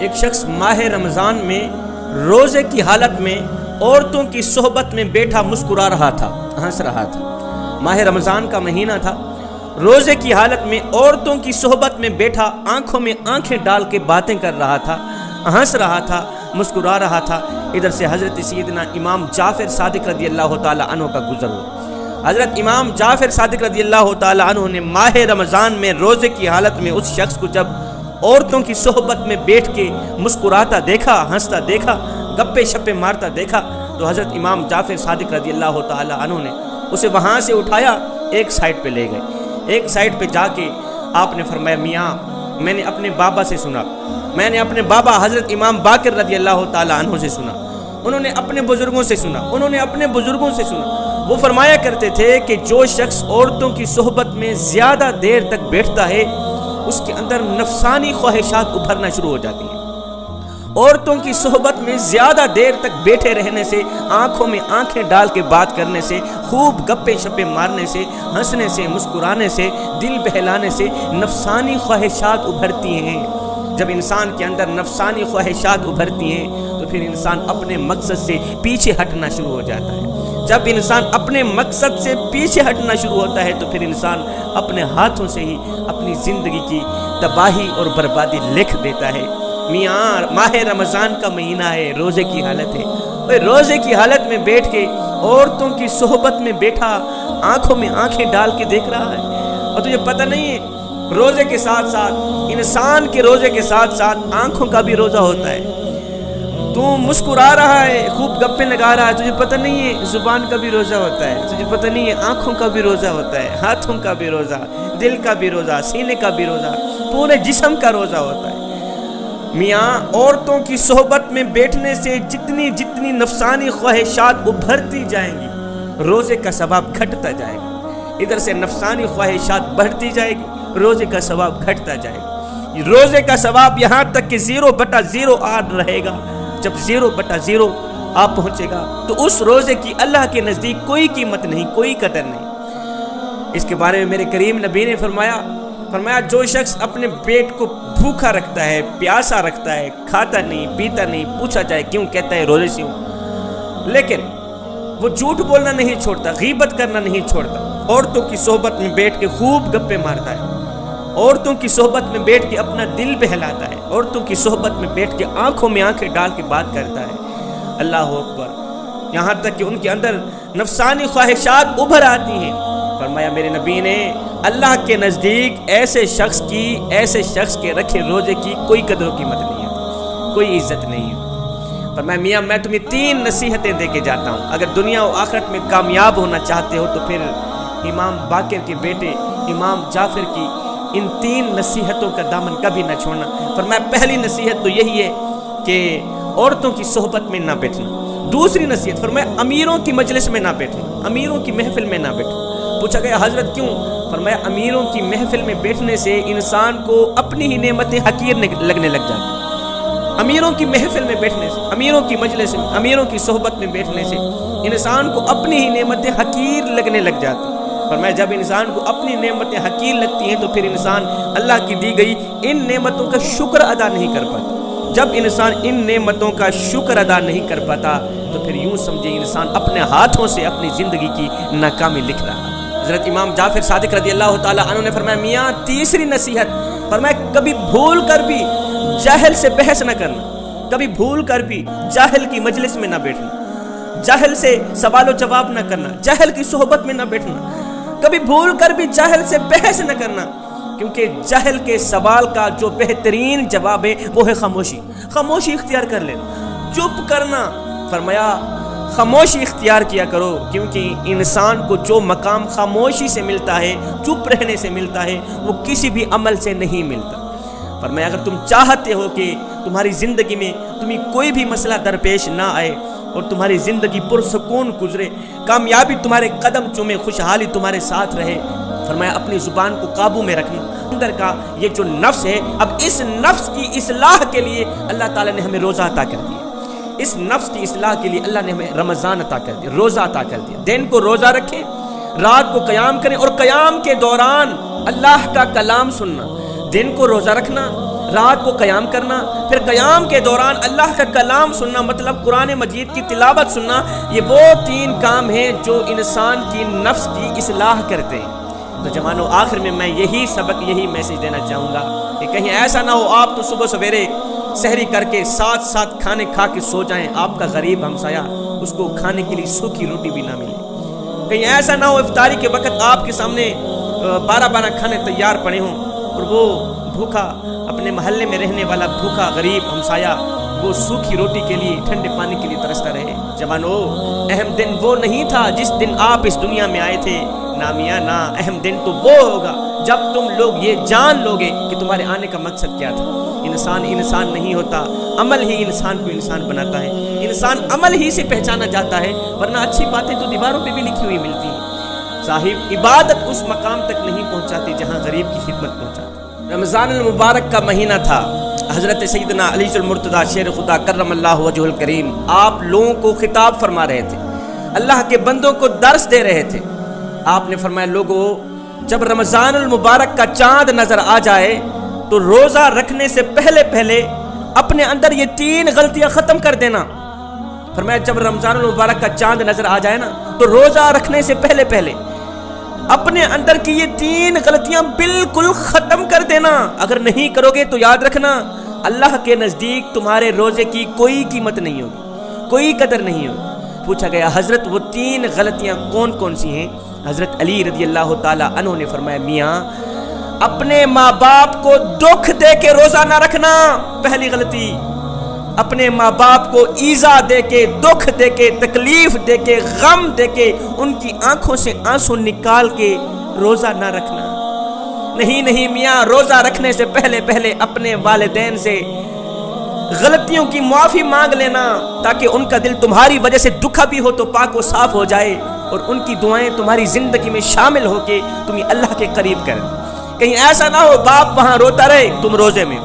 ایک شخص ماہ رمضان میں روزے کی حالت میں عورتوں کی صحبت میں بیٹھا مسکرا رہا تھا، ہنس رہا تھا۔ ماہ رمضان کا مہینہ تھا، روزے کی حالت میں عورتوں کی صحبت میں بیٹھا آنکھوں میں آنکھیں ڈال کے باتیں کر رہا تھا، ہنس رہا تھا، مسکرا رہا تھا۔ ادھر سے حضرت سیدنا امام جعفر صادق رضی اللہ تعالی عنہ کا گزر ہوا۔ حضرت امام جعفر صادق رضی اللہ تعالی عنہ نے ماہ رمضان میں روزے کی حالت میں اس شخص کو جب عورتوں کی صحبت میں بیٹھ کے مسکراتا دیکھا، ہنستا دیکھا، گپے شپے مارتا دیکھا، تو حضرت امام جعفر صادق رضی اللہ تعالی عنہ نے اسے وہاں سے اٹھایا، ایک سائٹ پہ لے گئے۔ ایک سائٹ پہ جا کے آپ نے فرمایا، میاں میں نے اپنے بابا سے سنا، میں نے اپنے بابا حضرت امام باقر رضی اللہ تعالی عنہ سے سنا، انہوں نے اپنے بزرگوں سے سنا، انہوں نے اپنے بزرگوں سے سنا۔ وہ فرمایا کرتے تھے کہ جو شخص عورتوں کی صحبت میں زیادہ دیر تک بیٹھتا ہے اس کے اندر نفسانی خواہشات ابھرنا شروع ہو جاتی ہیں۔ عورتوں کی صحبت میں زیادہ دیر تک بیٹھے رہنے سے، آنکھوں میں آنکھیں ڈال کے بات کرنے سے، خوب گپے شپے مارنے سے، ہنسنے سے، مسکرانے سے، دل بہلانے سے نفسانی خواہشات ابھرتی ہیں۔ جب انسان کے اندر نفسانی خواہشات ابھرتی ہیں تو پھر انسان اپنے مقصد سے پیچھے ہٹنا شروع ہو جاتا ہے۔ جب انسان اپنے مقصد سے پیچھے ہٹنا شروع ہوتا ہے تو پھر انسان اپنے ہاتھوں سے ہی اپنی زندگی کی تباہی اور بربادی لکھ دیتا ہے۔ میاں ماہ رمضان کا مہینہ ہے، روزے کی حالت ہے، وہ روزے کی حالت میں بیٹھ کے عورتوں کی صحبت میں بیٹھا آنکھوں میں آنکھیں ڈال کے دیکھ رہا ہے، اور تجھے پتہ نہیں ہے روزے کے ساتھ ساتھ، انسان کے روزے کے ساتھ ساتھ آنکھوں کا بھی روزہ ہوتا ہے۔ تو مسکرا رہا ہے، خوب گپے لگا رہا ہے، تجھے پتہ نہیں ہے زبان کا بھی روزہ ہوتا ہے، تجھے پتہ نہیں ہے آنکھوں کا بھی روزہ ہوتا ہے، ہاتھوں کا بھی روزہ، دل کا بھی روزہ، سینے کا بھی روزہ، پورے جسم کا روزہ ہوتا ہے۔ میاں عورتوں کی صحبت میں بیٹھنے سے جتنی نفسانی خواہشات ابھرتی جائیں گی، روزے کا ثواب گھٹتا جائے گا۔ ادھر سے نفسانی خواہشات بڑھتی جائے گی، روزے کا ثواب گھٹتا جائے گا۔ روزے کا ثواب یہاں تک کہ 0/0 آ رہے گا۔ جب 0/0 آ پہنچے گا تو اس روزے کی اللہ کے نزدیک کوئی قیمت نہیں، کوئی قدر نہیں۔ اس کے بارے میں میرے کریم نبی نے فرمایا جو شخص اپنے پیٹ کو بھوکا رکھتا ہے، پیاسا رکھتا ہے، کھاتا نہیں، پیتا نہیں، پوچھا جائے کیوں، کہتا ہے روزے سے ہوں، لیکن وہ جھوٹ بولنا نہیں چھوڑتا، غیبت کرنا نہیں چھوڑتا، عورتوں کی صحبت میں بیٹھ کے خوب گپے مارتا ہے، عورتوں کی صحبت میں بیٹھ کے اپنا دل بہلاتا ہے، عورتوں کی صحبت میں بیٹھ کے آنکھوں میں آنکھیں ڈال کے بات کرتا ہے، اللہ اکبر، یہاں تک کہ ان کے اندر نفسانی خواہشات ابھر آتی ہیں۔ فرمایا میرے نبی نے، اللہ کے نزدیک ایسے شخص کے رکھے روزے کی کوئی قدر و قیمت نہیں ہے، کوئی عزت نہیں ہے۔ فرمایا میاں میں تمہیں 3 نصیحتیں دے کے جاتا ہوں، اگر دنیا و آخرت میں کامیاب ہونا چاہتے ہو تو پھر امام باقر کے بیٹے امام جعفر کی ان 3 نصیحتوں کا دامن کبھی نہ چھوڑنا۔ فرمایا پہلی نصیحت تو یہی ہے کہ عورتوں کی صحبت میں نہ بیٹھنا۔ دوسری نصیحت فرمایا امیروں کی مجلس میں نہ بیٹھنا، امیروں کی محفل میں نہ بیٹھنا۔ پوچھا گیا حضرت کیوں؟ فرمایا امیروں کی محفل میں بیٹھنے سے انسان کو اپنی ہی نعمتیں حقیر لگنے لگ جاتی۔ امیروں کی محفل میں بیٹھنے سے، امیروں کی مجلس میں، امیروں کی صحبت میں بیٹھنے سے انسان کو اپنی ہی نعمتیں حقیر لگنے لگ جاتی۔ فرمایا جب انسان کو اپنی نعمتیں حقیر لگتی ہیں تو پھر انسان اللہ کی دی گئی ان نعمتوں کا شکر ادا نہیں کر پاتا۔ جب انسان ان نعمتوں کا شکر ادا نہیں کر پاتا تو پھر یوں سمجھے انسان اپنے ہاتھوں سے اپنی زندگی کی ناکامی لکھ رہا ہے۔ حضرت امام جعفر صادق رضی اللہ تعالی عنہ نے فرمایا میاں تیسری نصیحت، فرمایا کبھی بھول کر بھی جاہل سے بحث نہ کرنا، کبھی بھول کر بھی جاہل کی مجلس میں نہ بیٹھنا، جاہل سے سوال و جواب نہ کرنا، جاہل کی صحبت میں نہ بیٹھنا، کبھی بھول کر بھی جاہل سے بحث نہ کرنا، کیونکہ جاہل کے سوال کا جو بہترین جواب ہے وہ ہے خاموشی۔ خاموشی اختیار کر لینا، چپ کرنا۔ فرمایا خاموشی اختیار کیا کرو، کیونکہ انسان کو جو مقام خاموشی سے ملتا ہے، چپ رہنے سے ملتا ہے، وہ کسی بھی عمل سے نہیں ملتا۔ فرمایا اگر تم چاہتے ہو کہ تمہاری زندگی میں تمہیں کوئی بھی مسئلہ درپیش نہ آئے اور تمہاری زندگی پرسکون گزرے، کامیابی تمہارے قدم چومے، خوشحالی تمہارے ساتھ رہے، فرمایا اپنی زبان کو قابو میں رکھنا۔ اندر کا یہ جو نفس ہے، اب اس نفس کی اصلاح کے لیے اللہ تعالیٰ نے ہمیں روزہ عطا کر دیا، اس نفس کی اصلاح کے لیے اللہ نے ہمیں رمضان عطا کر دیا، روزہ عطا کر دیا۔ دن کو روزہ رکھیں، رات کو قیام کریں، اور قیام کے دوران اللہ کا کلام سننا۔ دن کو روزہ رکھنا، رات کو قیام کرنا، پھر قیام کے دوران اللہ کا کلام سننا، مطلب قرآن مجید کی تلاوت سننا، یہ وہ 3 کام ہیں جو انسان کی نفس کی اصلاح کرتے ہیں۔ تو جوانوں، آخر میں میں یہی سبق، یہی میسج دینا چاہوں گا کہ کہیں ایسا نہ ہو آپ تو صبح سویرے سحری کر کے ساتھ کھانے کھا کے سو جائیں، آپ کا غریب ہمسایہ اس کو کھانے کے لیے سوکھی روٹی بھی نہ ملے۔ کہیں ایسا نہ ہو افطاری کے وقت آپ کے سامنے 12 کھانے تیار پڑے ہوں اور وہ بھوکا، اپنے محلے میں رہنے والا بھوکا غریب ہمسایہ وہ سوکھی روٹی کے لیے، ٹھنڈے پانی کے لیے ترستا رہے۔ جوانو، اہم دن وہ نہیں تھا جس دن آپ اس دنیا میں آئے تھے، نا میاں نا، اہم دن تو وہ ہوگا جب تم لوگ یہ جان لوگے کہ تمہارے آنے کا مقصد کیا تھا۔ انسان نہیں ہوتا، عمل ہی انسان کو انسان بناتا ہے، انسان عمل ہی سے پہچانا جاتا ہے، ورنہ اچھی باتیں تو دیواروں پہ بھی لکھی ہوئی ملتی ہیں۔ صاحب عبادت اس مقام تک نہیں پہنچاتی جہاں غریب کی خدمت پہنچاتی۔ رمضان المبارک کا مہینہ تھا، حضرت سیدنا علی المرتضیٰ شیر خدا کرم اللہ وجہ الکریم آپ لوگوں کو خطاب فرما رہے تھے، اللہ کے بندوں کو درس دے رہے تھے۔ آپ نے فرمایا، لوگو جب رمضان المبارک کا چاند نظر آ جائے تو روزہ رکھنے سے پہلے اپنے اندر یہ 3 غلطیاں ختم کر دینا۔ فرمایا جب رمضان المبارک کا چاند نظر آ جائے نا تو روزہ رکھنے سے پہلے اپنے اندر کی یہ 3 غلطیاں بالکل ختم کر دینا۔ اگر نہیں کرو گے تو یاد رکھنا اللہ کے نزدیک تمہارے روزے کی کوئی قیمت نہیں ہوگی، کوئی قدر نہیں ہوگی۔ پوچھا گیا حضرت وہ 3 غلطیاں کون سی ہیں؟ حضرت علی رضی اللہ تعالی عنہ نے فرمایا، میاں اپنے ماں باپ کو دکھ دے کے روزہ نہ رکھنا، پہلی غلطی۔ اپنے ماں باپ کو ایذا دے کے، دکھ دے کے، تکلیف دے کے، غم دے کے، ان کی آنکھوں سے آنسو نکال کے روزہ نہ رکھنا۔ نہیں میاں، روزہ رکھنے سے پہلے اپنے والدین سے غلطیوں کی معافی مانگ لینا تاکہ ان کا دل تمہاری وجہ سے دکھا بھی ہو تو پاک و صاف ہو جائے اور ان کی دعائیں تمہاری زندگی میں شامل ہو کے تمہیں اللہ کے قریب کریں۔ کہیں ایسا نہ ہو باپ وہاں روتا رہے تم روزے میں،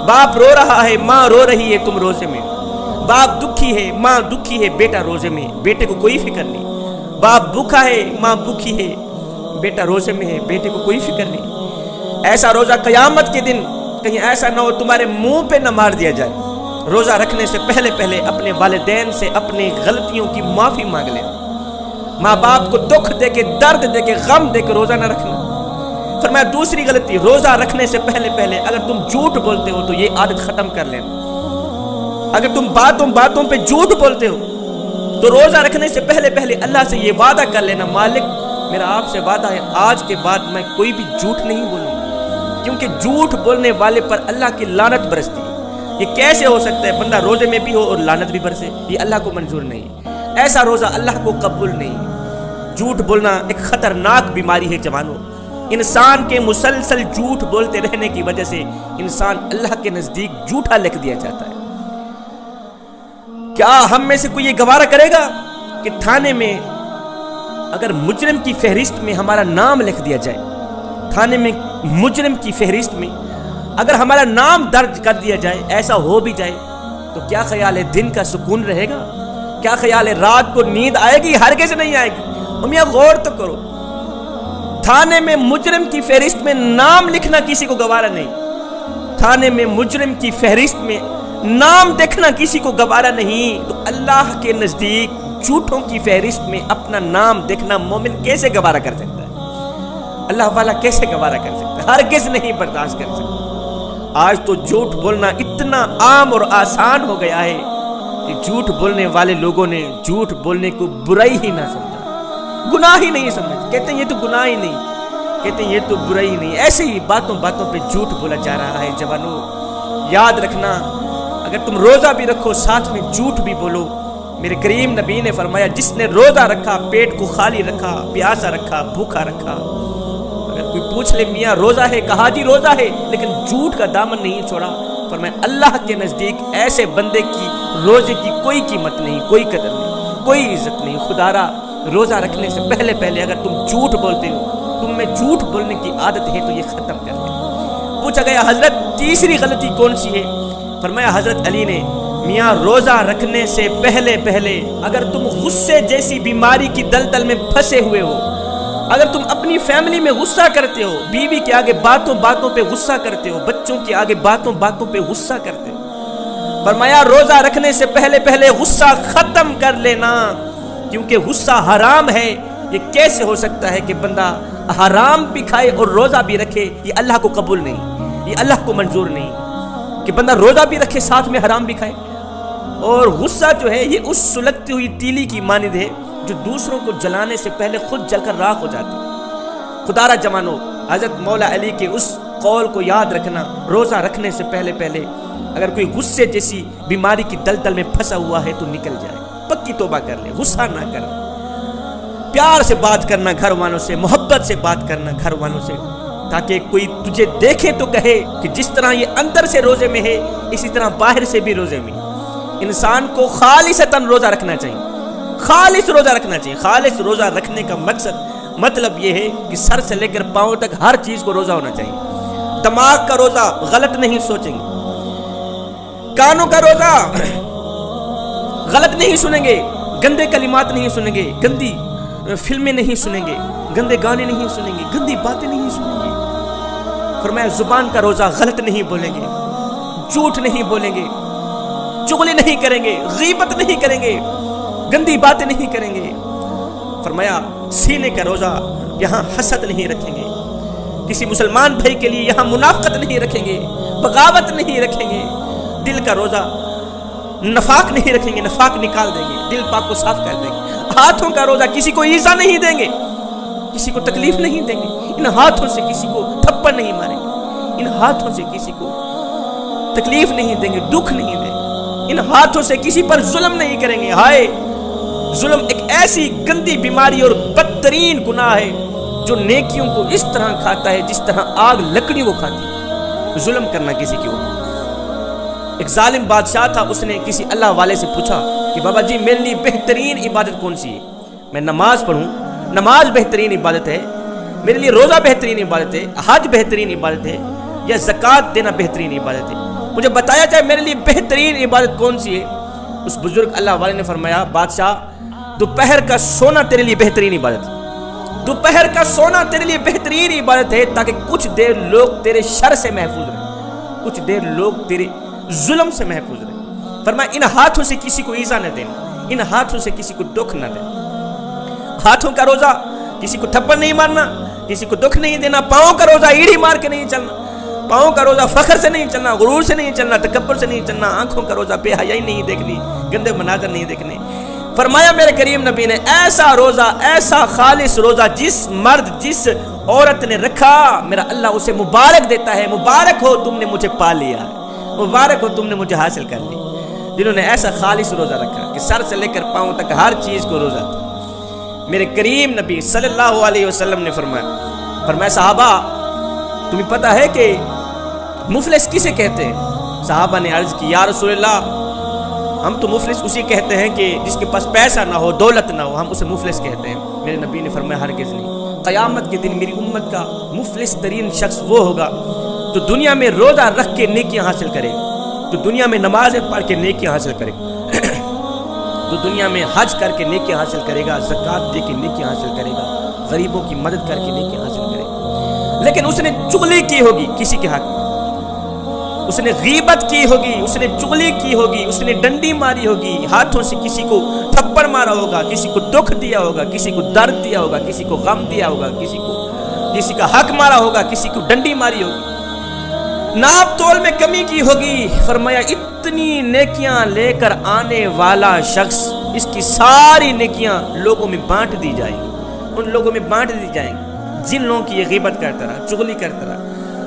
باپ رو رہا ہے، ماں رو رہی ہے، تم روزے میں، باپ دکھی ہے، ماں دکھی ہے، بیٹا روزے میں، بیٹے کو کوئی فکر نہیں، باپ بھوکا ہے، ماں بھوکی ہے، بیٹا روزے میں ہے، بیٹے کو کوئی فکر نہیں۔ ایسا روزہ قیامت کے دن کہیں ایسا نہ ہو تمہارے منہ پہ نہ مار دیا جائے۔ روزہ رکھنے سے پہلے اپنے والدین سے اپنی غلطیوں کی معافی مانگ لیں۔ ماں باپ کو دکھ دے کے، درد دے کے، غم دے کے روزہ نہ رکھنا۔ فرمایا دوسری غلطی، روزہ رکھنے سے پہلے اگر تم جھوٹ بولتے ہو تو یہ عادت ختم کر لینا۔ اگر تم باتوں پہ جھوٹ بولتے ہو تو روزہ رکھنے سے پہلے اللہ سے یہ وعدہ کر لینا، مالک میرا آپ سے وعدہ ہے آج کے بعد میں کوئی بھی جھوٹ نہیں بولوں گا، کیونکہ جھوٹ بولنے والے پر اللہ کی لعنت برستی ہے۔ یہ کیسے ہو سکتا ہے بندہ روزے میں بھی ہو اور لعنت بھی برسے؟ یہ اللہ کو منظور نہیں، ایسا روزہ اللہ کو قبول نہیں۔ جھوٹ بولنا ایک خطرناک بیماری ہے جوانوں۔ انسان کے مسلسل جھوٹ بولتے رہنے کی وجہ سے انسان اللہ کے نزدیک جھوٹا لکھ دیا جاتا ہے۔ کیا ہم میں سے کوئی یہ گوارا کرے گا کہ تھانے میں اگر مجرم کی فہرست میں ہمارا نام لکھ دیا جائے، تھانے میں مجرم کی فہرست میں اگر ہمارا نام درج کر دیا جائے، ایسا ہو بھی جائے تو کیا خیال ہے دن کا سکون رہے گا؟ کیا خیال ہے رات کو نیند آئے گی؟ ہرگز نہیں آئے گی۔ میاں غور تو کرو، تھانے میں مجرم کی فہرست میں نام لکھنا کسی کو گوارا نہیں، تھانے میں مجرم کی فہرست میں نام دیکھنا کسی کو گوارا نہیں، تو اللہ کے نزدیک جھوٹوں کی فہرست میں اپنا نام دیکھنا مومن کیسے گوارا کر سکتا ہے؟ اللہ والا کیسے گوارا کر سکتا ہے؟ ہرگز نہیں برداشت کر سکتا۔ آج تو جھوٹ بولنا اتنا عام اور آسان ہو گیا ہے کہ جھوٹ بولنے والے لوگوں نے جھوٹ بولنے کو برائی ہی نہ سمجھا، گناہ ہی نہیں سمجھا، کہتے ہیں یہ تو گناہ ہی نہیں، کہتے ہیں یہ تو برائی ہی نہیں۔ ایسے ہی باتوں پہ جھوٹ بولا جا رہا ہے۔ جوانوں یاد رکھنا، اگر تم روزہ بھی رکھو ساتھ میں جھوٹ بھی بولو۔ میرے کریم نبی نے فرمایا جس نے روزہ رکھا، پیٹ کو خالی رکھا، پیاسا رکھا، بھوکا رکھا، اگر کوئی پوچھ لے میاں روزہ ہے، کہا جی روزہ ہے، لیکن جھوٹ کا دامن نہیں چھوڑا، فرمایا اللہ کے نزدیک ایسے بندے کی روزے کی کوئی قیمت نہیں، کوئی قدر نہیں، کوئی عزت نہیں۔ خدارا روزہ رکھنے سے پہلے اگر تم جھوٹ بولتے ہو، تم میں جھوٹ بولنے کی عادت ہے تو یہ ختم کر دیں۔ پوچھا گیا حضرت تیسری غلطی کون سی ہے؟ فرمایا حضرت علی نے، میاں روزہ رکھنے سے پہلے اگر تم غصے جیسی بیماری کی دلدل میں پھنسے ہوئے ہو، اگر تم اپنی فیملی میں غصہ کرتے ہو، بیوی کے آگے باتوں باتوں پہ غصہ کرتے ہو، بچوں کے آگے باتوں باتوں پہ غصہ کرتے ہو، فرمایا روزہ رکھنے سے پہلے پہلے غصہ ختم کر لینا، کیونکہ غصہ حرام ہے۔ یہ کیسے ہو سکتا ہے کہ بندہ حرام بھی کھائے اور روزہ بھی رکھے؟ یہ اللہ کو قبول نہیں، یہ اللہ کو منظور نہیں کہ بندہ روزہ بھی رکھے ساتھ میں حرام بھی کھائے۔ اور غصہ جو ہے یہ اس سلگتی ہوئی تیلی کی مانند ہے جو دوسروں کو جلانے سے پہلے خود جل کر راکھ ہو جاتی ہے۔ خدا را جوانو، حضرت مولا علی کے اس قول کو یاد رکھنا، روزہ رکھنے سے پہلے پہلے اگر کوئی غصے جیسی بیماری کی دلدل میں پھنسا ہوا ہے تو نکل جائے، پکی توبہ کر لے، غصہ نہ کر، پیار سے بات کرنا گھر والوں سے، محبت سے بات کرنا گھر والوں سے، تاکہ کوئی تجھے دیکھے تو کہے کہ جس طرح یہ اندر سے روزے میں ہے اسی طرح باہر سے بھی روزے میں۔ انسان کو خالصتاً روزہ رکھنا چاہیے، خالص روزہ رکھنا چاہیے۔ خالص روزہ رکھنے کا مطلب یہ ہے کہ سر سے لے کر پاؤں تک ہر چیز کو روزہ ہونا چاہیے۔ دماغ کا روزہ، غلط نہیں سوچیں گے، کانوں کا روزہ، غلط نہیں سنیں گے، گندے کلمات نہیں سنیں گے، گندی فلمیں نہیں سنیں گے، گندے گانے نہیں سنیں گے، گندی باتیں نہیں سنیں گے۔ فرمایا زبان کا روزہ، غلط نہیں بولیں گے، جھوٹ نہیں بولیں گے، چغلی نہیں کریں گے، غیبت نہیں کریں گے، گندی باتیں نہیں کریں گے۔ فرمایا سینے کا روزہ، یہاں حسد نہیں رکھیں گے، کسی مسلمان بھائی کے لیے یہاں منافقت نہیں رکھیں گے، بغاوت نہیں رکھیں گے۔ دل کا روزہ، نفاق نہیں رکھیں گے، نفاق نکال دیں گے، دل پاک کو صاف کر دیں گے۔ ہاتھوں کا روزہ، کسی کو ایذا نہیں دیں گے، کسی کو تکلیف نہیں دیں گے، ان ہاتھوں سے کسی کو تھپڑ نہیں ماریں گے، ان ہاتھوں سے کسی کو تکلیف نہیں دیں گے، دکھ نہیں دیں گے، ان ہاتھوں سے کسی پر ظلم نہیں کریں گے۔ ہائے، ظلم ایک ایسی گندی بیماری اور بدترین گناہ ہے جو نیکیوں کو اس طرح کھاتا ہے جس طرح آگ لکڑیوں کو کھاتی ہے۔ ظلم کرنا کسی کے اوپر۔ ایک ظالم بادشاہ تھا، اس نے کسی اللہ والے سے پوچھا کہ بابا جی میرے لیے بہترین عبادت کون سی ہے؟ میں نماز پڑھوں، نماز بہترین عبادت ہے، میرے لیے روزہ بہترین عبادت ہے، حج بہترین عبادت ہے، یا زکوٰۃ دینا بہترین عبادت ہے؟ مجھے بتایا جائے میرے لیے بہترین عبادت کون سی ہے؟ اس بزرگ اللہ والے نے فرمایا بادشاہ دوپہر کا سونا تیرے لیے بہترین عبادت ہے، دوپہر کا سونا تیرے لیے بہترین عبادت ہے، تاکہ کچھ دیر لوگ تیرے شر سے محفوظ رہیں، کچھ دیر لوگ تیرے ظلم سے محفوظ رہیں۔ فرمایا ان ہاتھوں سے کسی کو ایذا نہ دینا، ان ہاتھوں سے کسی کو دکھ نہ دینا۔ ہاتھوں کا روزہ، کسی کو تھپڑ نہیں مارنا، کسی کو دکھ نہیں دینا۔ پاؤں کا روزہ، ایڑی مار کے نہیں چلنا۔ پاؤں کا روزہ، فخر سے نہیں چلنا، غرور سے نہیں چلنا، تکبر سے نہیں چلنا۔ آنکھوں کا روزہ، بے حیائی نہیں دیکھنی، گندے مناظر نہیں دیکھنے۔ فرمایا میرے کریم نبی نے ایسا روزہ، ایسا خالص روزہ جس مرد، جس عورت نے رکھا، میرا اللہ اسے مبارک دیتا ہے۔ مبارک ہو تم نے مجھے پا لیا ہے، مبارک ہو تم نے مجھے حاصل کر لی۔ جنہوں نے ایسا خالص روزہ رکھا کہ سر سے لے کر پاؤں تک ہر چیز کو روزہ تھا۔ میرے کریم نبی صلی اللہ علیہ وسلم نے فرمایا صحابہ تمہیں پتہ ہے کہ مفلس کسے کہتے ہیں؟ صحابہ نے عرض کی یا رسول اللہ ہم تو مفلس اسی کہتے ہیں کہ جس کے پاس پیسہ نہ ہو، دولت نہ ہو، ہم اسے مفلس کہتے ہیں۔ میرے نبی نے فرمایا ہرگز نہیں، قیامت کے دن میری امت کا مفلس ترین شخص وہ ہوگا جو دنیا میں روزہ رکھ کے نیکیاں حاصل کرے، جو دنیا میں نمازیں پڑھ کے نیکیاں حاصل کرے، جو دنیا میں حج کر کے نیکیاں حاصل کرے گا، زکوٰۃ دے کے نیکیاں حاصل کرے گا، غریبوں کی مدد کر کے نیکیاں حاصل کرے گا، لیکن اس نے چغلی کی ہوگی کسی کے حق میں، اس نے غیبت کی ہوگی، اس نے چغلی کی ہوگی، اس نے ڈنڈی ماری ہوگی، ہاتھوں سے کسی کو تھپڑ مارا ہوگا، کسی کو دکھ دیا ہوگا، کسی کو درد دیا ہوگا، کسی کو غم دیا ہوگا، کسی کا حق مارا ہوگا، کسی کو ڈنڈی ماری ہوگی، ناپ تول میں کمی کی ہوگی۔ فرمایا اتنی نیکیاں لے کر آنے والا شخص، اس کی ساری نیکیاں لوگوں میں بانٹ دی جائیں گی، ان لوگوں میں بانٹ دی جائیں گی جن لوگوں کی یہ غیبت کرتا رہا، چغلی کرتا رہا،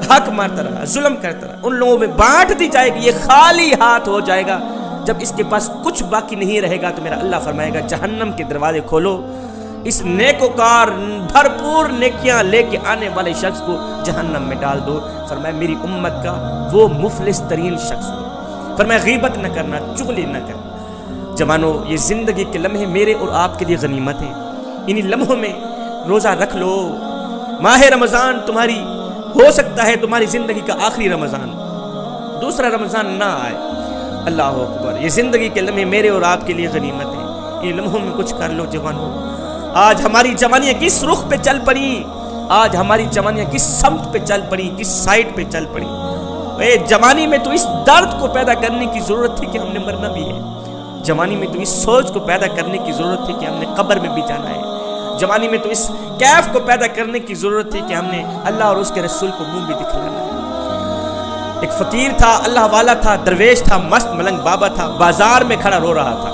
حق مارتا رہا، ظلم کرتا رہا، ان لوگوں میں بانٹ دی جائے گی۔ یہ خالی ہاتھ ہو جائے گا، جب اس کے پاس کچھ باقی نہیں رہے گا تو میرا اللہ فرمائے گا جہنم کے دروازے کھولو، اس نیکوکار بھرپور نیکیاں لے کے آنے والے شخص کو جہنم میں ڈال دو۔ فرمایا میری امت کا وہ مفلس ترین شخص ہو۔ فرمایا غیبت نہ کرنا، چغلی نہ کرنا۔ جوانو یہ زندگی کے لمحے میرے اور آپ کے لیے غنیمت ہیں، انہی لمحوں میں روزہ رکھ لو۔ ماہ رمضان تمہاری ہو سکتا ہے تمہاری زندگی کا آخری رمضان، دوسرا رمضان نہ آئے۔ اللہ اکبر، یہ زندگی کے لمحے میرے اور آپ کے لیے غنیمت ہیں، ان لمحوں میں کچھ کر لو جوانو۔ آج ہماری جوانیاں کس رخ پہ چل پڑی، آج ہماری جوانیاں کس سمت پہ چل پڑی، کس سائٹ پہ چل پڑی۔ اے جوانی میں تو اس درد کو پیدا کرنے کی ضرورت تھی کہ ہم نے مرنا بھی ہے، جوانی میں تو اس سوچ کو پیدا کرنے کی ضرورت تھی کہ ہم نے قبر میں بھی جانا ہے، جوانی میں تو اس کیف کو پیدا کرنے کی ضرورت تھی کہ ہم نے اللہ اور اس کے رسول کو منہ بھی دکھلانا ہے۔ ایک فقیر تھا، اللہ والا تھا، درویش تھا، مست ملنگ بابا تھا، بازار میں کھڑا رو رہا تھا،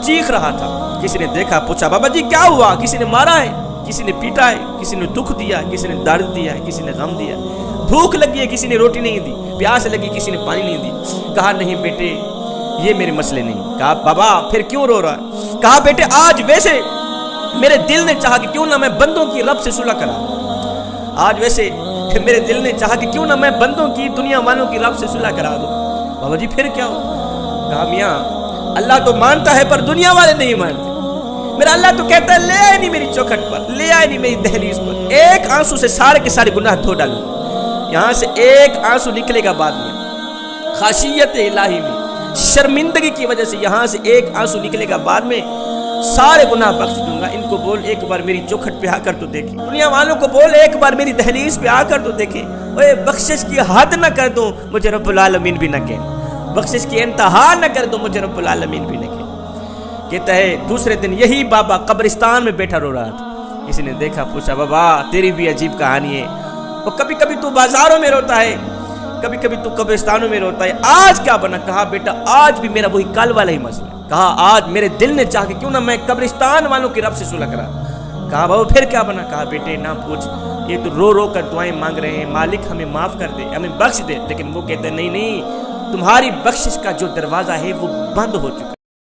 چیخ رہا تھا۔ کسی نے دیکھا، پوچھا بابا جی کیا ہوا؟ کسی نے مارا ہے، کسی نے پیٹا ہے، کسی نے دکھ دیا، کسی نے درد دیا ہے، کسی نے غم دیا، بھوک لگی ہے، کسی نے روٹی نہیں دی، پیاس لگی، کسی نے پانی نہیں دی۔ کہا نہیں بیٹے یہ میرے مسئلے نہیں۔ کہا بابا پھر کیوں رو رہا ہے؟ کہا بیٹے آج ویسے میرے دل نے چاہا کہ کیوں نہ میں بندوں کی رب سے صلح کرا، آج ویسے میرے دل نے چاہا کہ کیوں نہ میں بندوں کی، دنیا والوں کی رب سے صلح کرا دوں۔ بابا جی پھر کیا ہو؟ کہا میاں اللہ تو مانتا ہے پر دنیا والے نہیں مانتے، میرا اللہ تو کہتا ہے لے آئے نہیں میری چوکھٹ پر، لے آئے نہیں میری دہلیز پر، ایک آنسو سے سارے کے سارے گناہ دھو ڈالوں، یہاں سے ایک آنسو نکلے گا بعد میں، خاشیت الہی میں شرمندگی کی وجہ سے یہاں سے ایک آنسو نکلے گا بعد میں، سارے گناہ بخش دوں گا۔ ان کو بول ایک بار میری چوکھٹ پہ آ کر تو دیکھیں، دنیا والوں کو بول ایک بار میری دہلیز پہ آ کر تو دیکھیں، اوے بخشش کی حد نہ کر دوں مجھے رب العالمین بھی نہ کہیں، بخشش کی انتہا نہ کر دوں مجھے رب العالمین بھی نہ کہیں۔ کہتا ہے دوسرے دن یہی بابا قبرستان میں بیٹھا رو رہا تھا، کسی نے دیکھا، پوچھا بابا تیری بھی عجیب کہانی ہے، اور کبھی کبھی تو بازاروں میں روتا ہے، کبھی کبھی تو قبرستانوں میں روتا ہے، آج کیا بنا؟ کہا بیٹا آج بھی میرا وہی کل والا ہی مسئلہ ہے۔ کہا آج میرے دل نے چاہ کہ کیوں نہ میں قبرستان والوں کی رب سے صلح کرا۔ کہا بابا پھر کیا بنا؟ کہا بیٹے نہ پوچھ، یہ تو رو رو کر دعائیں مانگ رہے ہیں مالک ہمیں معاف کر دے، ہمیں بخش دے، لیکن وہ کہتے ہیں نہیں نہیں، تمہاری بخشش کا جو دروازہ ہے وہ بند ہو چکا۔